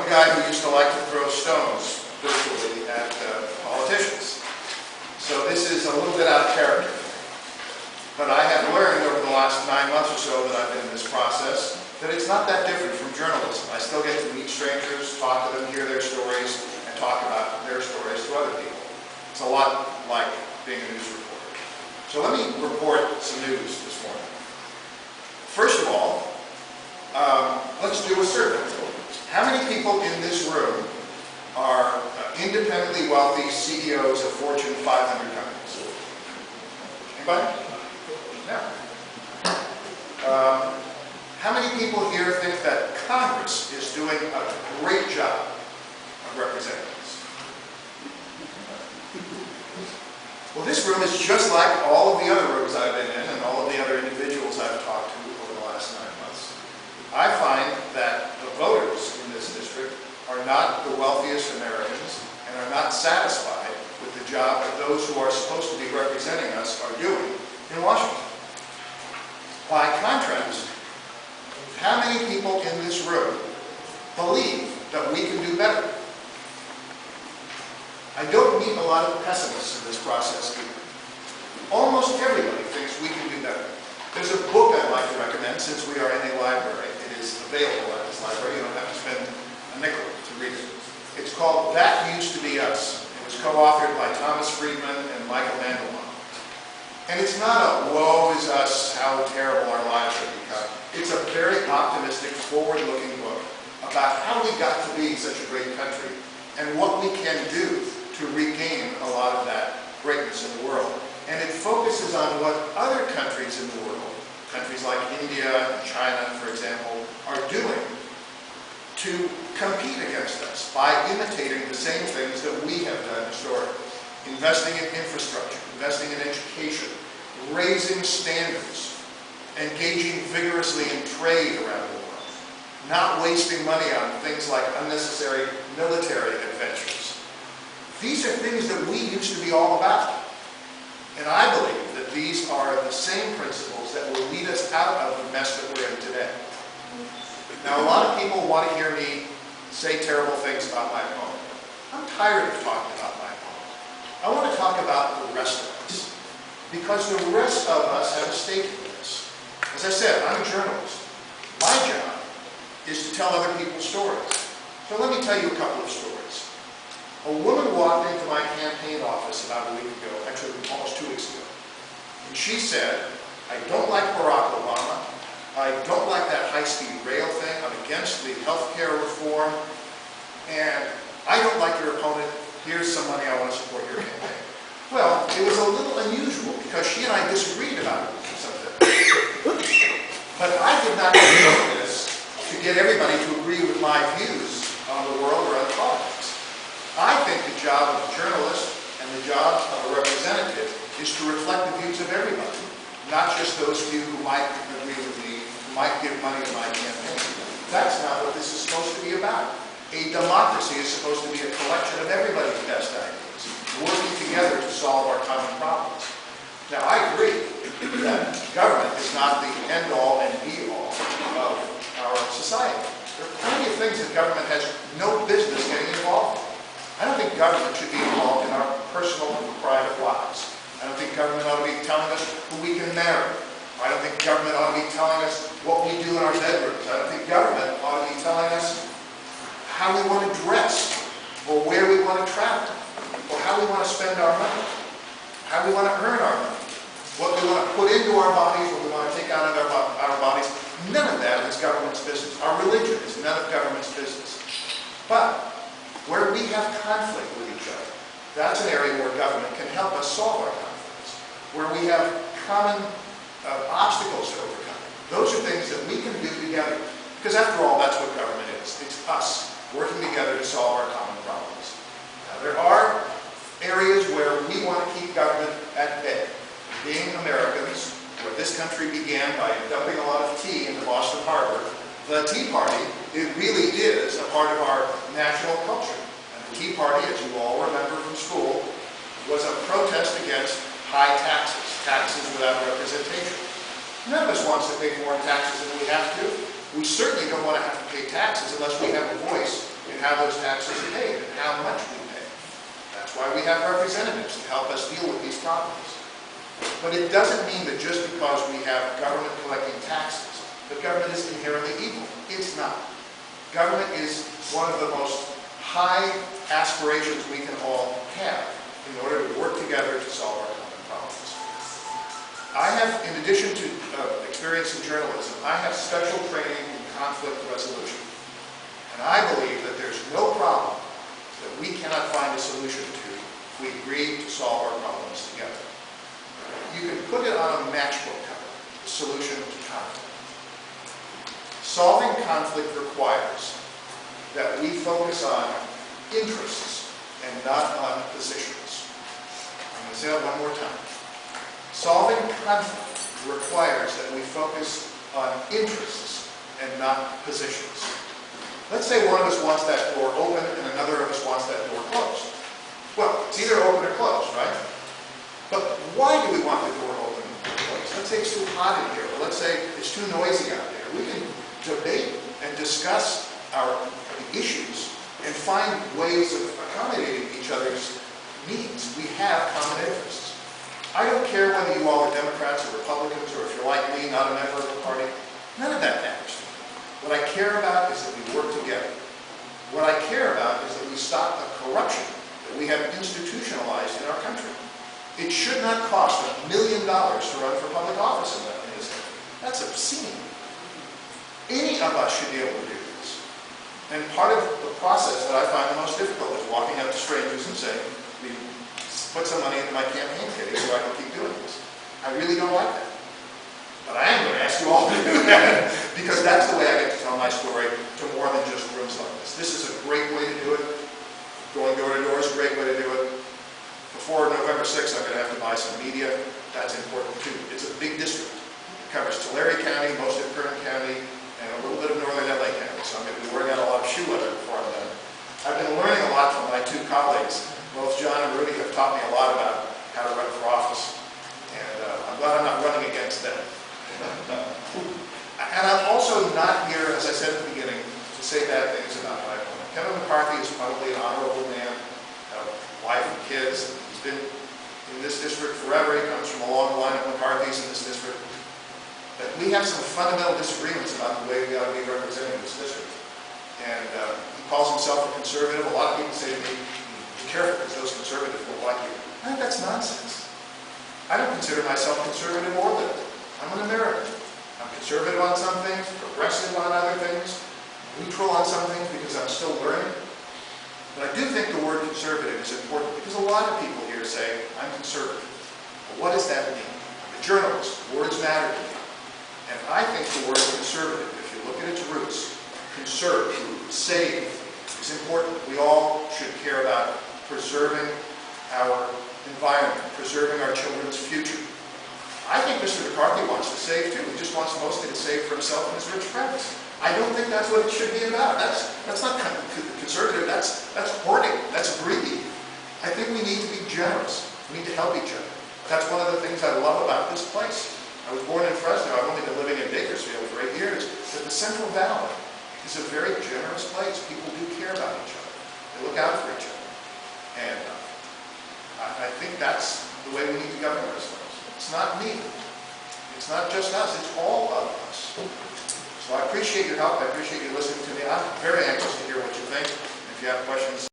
a guy who used to like to throw stones virtually at politicians. So this is a little bit out of character. But I have learned over the last 9 months or so that I've been in this process that it's not that different from journalism. I still get to meet strangers, talk to them, hear their stories, and talk about their stories to other people. It's a lot like being a news reporter. So let me report some news this morning. First of all, let's do a survey. How many people in this room are independently wealthy CEOs of Fortune 500 companies? Anybody? No. How many people here think that Congress is doing a great job of representing us? Well, this room is just like all of the other rooms I've been in and all of the other individuals I've talked to over the last 9 months. I find that the voters in this district are not the wealthiest Americans and are not satisfied with the job that those who are supposed to be representing us are doing in Washington. By contrast, how many people in this room believe that we can do better? I don't meet a lot of pessimists in this process either. Almost everybody thinks we can do better. There's a book I'd like to recommend since we are in a library. It is available at this library. You don't have to spend a nickel to read it. It's called That Used to Be Us. It was co-authored by Thomas Friedman and Michael Mandelbaum. And it's not a woe is us, how terrible our lives have become. It's a very optimistic, forward-looking book about how we got to be such a great country and what we can do to regain a lot of that greatness in the world. And it focuses on what other countries in the world, countries like India and China, for example, are doing to compete against us by imitating the same things that we have done historically. Investing in infrastructure, investing in education, raising standards, engaging vigorously in trade around the world, not wasting money on things like unnecessary military adventures. These are things that we used to be all about. And I believe that these are the same principles that will lead us out of the mess that we're in today. Now, a lot of people want to hear me say terrible things about my opponent. I'm tired of talking about my opponent. I want to talk about the rest of us, because the rest of us have a stake in this. As I said, I'm a journalist. My job is to tell other people's stories. So let me tell you a couple of stories. A woman walked into my campaign office about a week ago, actually almost 2 weeks ago, and she said, I don't like Barack Obama. I don't like that high-speed rail thing. I'm against the health care reform. And I don't like your opponent. Here's some money, I want to support your campaign. Well, it was a little unusual because she and I disagreed about something. But I did not do this to get everybody to agree with my views on the world or on politics. I think the job of a journalist and the job of a representative is to reflect the views of everybody, not just those few who might agree with me, who might give money to my campaign. That's not what this is supposed to be about. A democracy is supposed to be a collection of everybody's best ideas, working together to solve our common problems. Now, I agree that government is not the end-all and be-all of our society. There are plenty of things that government has no business getting involved in. I don't think government should be involved in our personal and private lives. I don't think government ought to be telling us who we can marry. I don't think government ought to be telling us what we do in our bedrooms. I don't think government ought to be telling us how we want to dress, or where we want to travel, or how we want to spend our money, how we want to earn our money, what we want to put into our bodies, what we want to take out of our bodies. None of that is government's business. Our religion is none of government's business. But where we have conflict with each other, that's an area where government can help us solve our conflicts. Where we have common obstacles to overcome. Those are things that we can do together. Because after all, that's what government is. It's us working together to solve our common problems. Now, there are areas where we want to keep government at bay. Being Americans, where this country began by dumping a lot of tea into Boston Harbor, the Tea Party, it really is a part of our national culture. And the Tea Party, as you all remember from school, was a protest against high taxes, taxes without representation. None of us wants to pay more taxes than we have to. We certainly don't want to have to pay taxes unless we have a voice in how those taxes are paid and how much we pay. That's why we have representatives to help us deal with these problems. But it doesn't mean that just because we have government collecting taxes, that government is inherently evil. It's not. Government is one of the most high aspirations we can all have in order to work together to solve our common problems. I have, in addition to experience in journalism, I have special training in conflict resolution. And I believe that there's no problem that we cannot find a solution to if we agree to solve our problems together. You can put it on a matchbook cover, the solution to conflict. Solving conflict requires that we focus on interests and not on positions. I'm going to say that one more time. Solving conflict requires that we focus on interests and not positions. Let's say one of us wants that door open and another of us wants that door closed. Well, it's either open or closed, right? But why do we want the door open or closed? Let's say it's too hot in here, or let's say it's too noisy out there. We can debate and discuss the issues and find ways of accommodating each other's needs. We have common interests. I don't care whether you all are Democrats or Republicans, or if you're like me, not a member of a party. None of that matters to me. What I care about is that we work together. What I care about is that we stop the corruption that we have institutionalized in our country. It should not cost $1 million to run for public office in this country. That's obscene. Any of us should be able to do this. And part of the process that I find the most difficult is walking up to strangers and saying, put some money into my campaign kitty so I can keep doing this. I really don't like that. But I am going to ask you all to do that, because that's the way I get to tell my story to more than just rooms like this. This is a great way to do it. Going door to door is a great way to do it. Before November 6th, I'm going to have to buy some media. That's important too. It's a big district. It covers Tulare County, most of Kern County, and a little bit of northern LA County. So I'm going to be wearing out a lot of shoe leather before I'm done. I've been learning a lot from my two colleagues. Both John and Rudy have taught me a lot about how to run for office. And I'm glad I'm not running against them. And I'm also not here, as I said at the beginning, to say bad things about my opponent. Kevin McCarthy is probably an honorable man, wife and kids. He's been in this district forever. He comes from a long line of McCarthys in this district. But we have some fundamental disagreements about the way we ought to be represented in this district. And he calls himself a conservative. A lot of people say to me, be careful because those conservatives won't like you. I think that's nonsense. I don't consider myself conservative or liberal. I'm an American. I'm conservative on some things, progressive on other things, neutral on some things because I'm still learning. But I do think the word conservative is important because a lot of people here say, I'm conservative. Well, what does that mean? I'm a journalist. Words matter to me. And I think the word conservative, if you look at its roots, conserve, save, is important. We all should care about preserving our environment, preserving our children's future. I think Mr. McCarthy wants to save too. He just wants mostly to save for himself and his rich friends. I don't think that's what it should be about. That's not conservative. That's hoarding. That's greedy. I think we need to be generous. We need to help each other. That's one of the things I love about this place. I was born in Fresno. I've only been living in Bakersfield for 8 years. But the Central Valley is a very generous place. People do care about each other. They look out for each other. And I think that's the way we need to govern ourselves. It's not me. It's not just us. It's all of us. So I appreciate your help. I appreciate you listening to me. I'm very anxious to hear what you think. If you have questions,